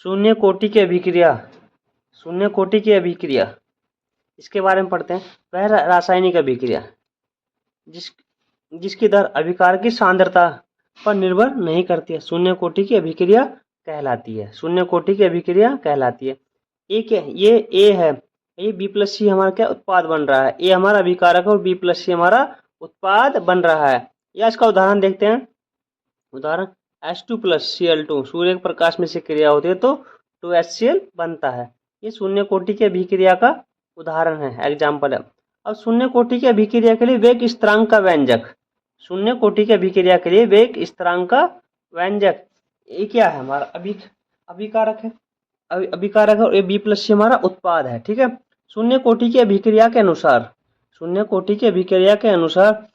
शून्य कोटि की अभिक्रिया, शून्य कोटि की अभिक्रिया इसके बारे में पढ़ते हैं। वह रासायनिक अभिक्रिया जिसकी दर अभिकार की सांद्रता पर निर्भर नहीं करती है, शून्य कोटि की अभिक्रिया कहलाती है। शून्य कोटि की अभिक्रिया कहलाती है। ये ए है, ये बी प्लस सी हमारा क्या उत्पाद बन रहा है, ए हमारा अभिकारक है और बी प्लस सी हमारा उत्पाद बन रहा है। या इसका उदाहरण देखते हैं। उदाहरण H2 प्लस Cl2 सूर्य के प्रकाश में से क्रिया होती है तो 2HCl बनता है। ये शून्य कोटि की अभिक्रिया का उदाहरण है, एग्जाम्पल है। अब शून्य कोटि की अभिक्रिया के लिए वेग स्थिरांक का व्यंजक, शून्य कोटि की अभिक्रिया के लिए वेग स्थिरांक का व्यंजक ये क्या है, हमारा अभिकारक है, अभिकारक है और ये बी प्लस सी हमारा उत्पाद है। ठीक है। शून्य कोटि की अभिक्रिया के अनुसार, शून्य कोटि की अभिक्रिया के अनुसार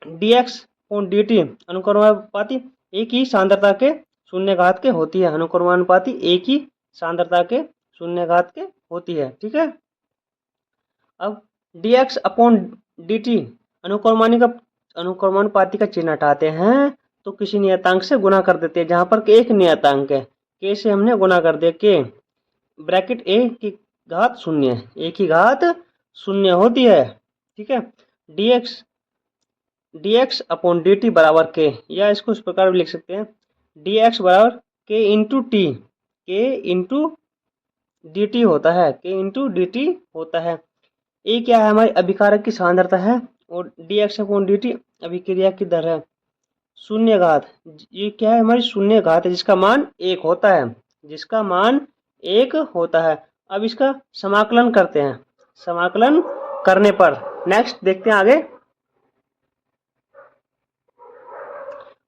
dx और dt अनुक्रमानुपाती एक ही सांद्रता के शून्य घात के होती है। अनुक्रमानुपाती एक ही सांद्रता के शून्य घात के होती है। ठीक है। अब dx अपॉन dt अनुक्रमानुपाती का चिन्ह हटाते हैं तो किसी नियतांक से गुना कर देते हैं। जहां पर एक नियतांक है k से हमने गुना कर दिया, k ब्रैकेट a की घात शून्य, a की घात शून्य होती है। ठीक है। dx अपॉन dt बराबर k, या इसको इस प्रकार भी लिख सकते हैं dx बराबर k into T, k into dt होता है, k इंटू dt होता है। ये क्या है, हमारी अभिकारक की सांद्रता है और dx अपॉन dt अभिक्रिया की दर है। शून्य घात, ये क्या है, हमारी शून्य घात है जिसका मान 1 होता है, जिसका मान 1 होता है। अब इसका समाकलन करते हैं। समाकलन करने पर नेक्स्ट देखते हैं आगे।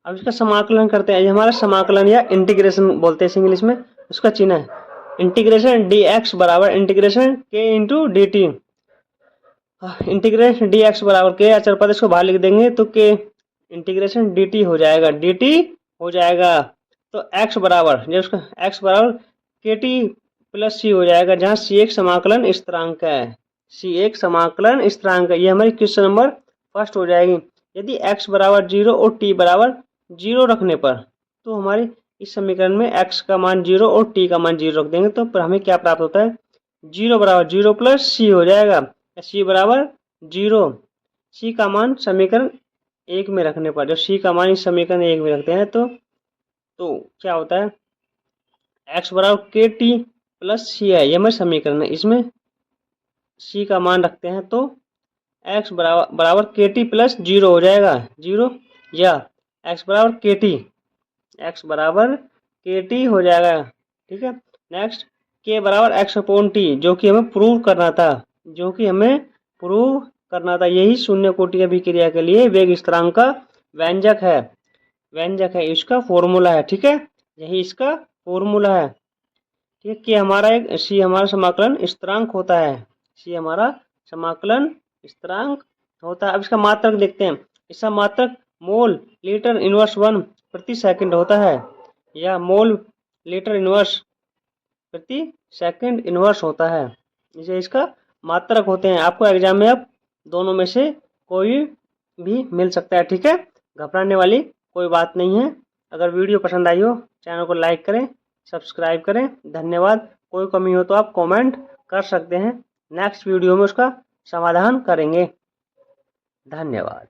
अब इसका समाकलन करते हैं। ये हमारा समाकलन या इंटीग्रेशन बोलते हैं इंग्लिश में, उसका चिन्ह है इंटीग्रेशन dx बराबर integration k into D T. Integration dx बराबर k, अचर पद इसको बाहर लिख देंगे तो k इंटीग्रेशन dt हो जाएगा, dt हो जाएगा। तो x बराबर, जब उसका x बराबर kt प्लस c हो जाएगा, जहाँ c एक समाकलन स्थिरांक है, c एक समाकलन स्थिरांक है। ये हमारी क्वेश्चन नंबर फर्स्ट हो जाएगी। यदि x बराबर 0 और t बराबर 0 रखने पर तो हमारे इस समीकरण में x का मान 0 और t का मान 0 रख देंगे तो पर हमें क्या प्राप्त होता है, 0 बराबर 0 प्लस c हो जाएगा, c बराबर 0। c का मान समीकरण 1 में रखने पर, जब c का मान इस समीकरण 1 में रखते हैं तो क्या होता है, x बराबर के टी प्लस सी है, ये हमारे समीकरण है। इसमें c का मान रखते हैं तो x बराबर के टी प्लस 0 हो जाएगा, 0, या x बराबर के टी, x बराबर के टी हो जाएगा। ठीक है। नेक्स्ट k बराबर x अपॉन टी, जो कि हमें प्रूव करना था, जो कि हमें प्रूव करना था। यही शून्य कोटि अभिक्रिया के लिए वेग स्थिरांक का व्यंजक है, व्यंजक है, इसका फॉर्मूला है। ठीक है। यही इसका फॉर्मूला है। ठीक है। कि हमारा एक c हमारा समाकलन स्थिरांक होता है, c हमारा समाकलन स्थिरांक होता है। अब इसका मात्रक देखते हैं। इसका मात्रक मोल लीटर इनवर्स 1 प्रति सेकंड होता है, या मोल लीटर इनवर्स प्रति सेकंड इनवर्स होता है, इसे इसका मात्रक होते हैं। आपको एग्जाम में अब दोनों में से कोई भी मिल सकता है। ठीक है। घबराने वाली कोई बात नहीं है। अगर वीडियो पसंद आई हो चैनल को लाइक करें, सब्सक्राइब करें। धन्यवाद। कोई कमी हो तो आप कमेंट कर सकते हैं, नेक्स्ट वीडियो में उसका समाधान करेंगे। धन्यवाद।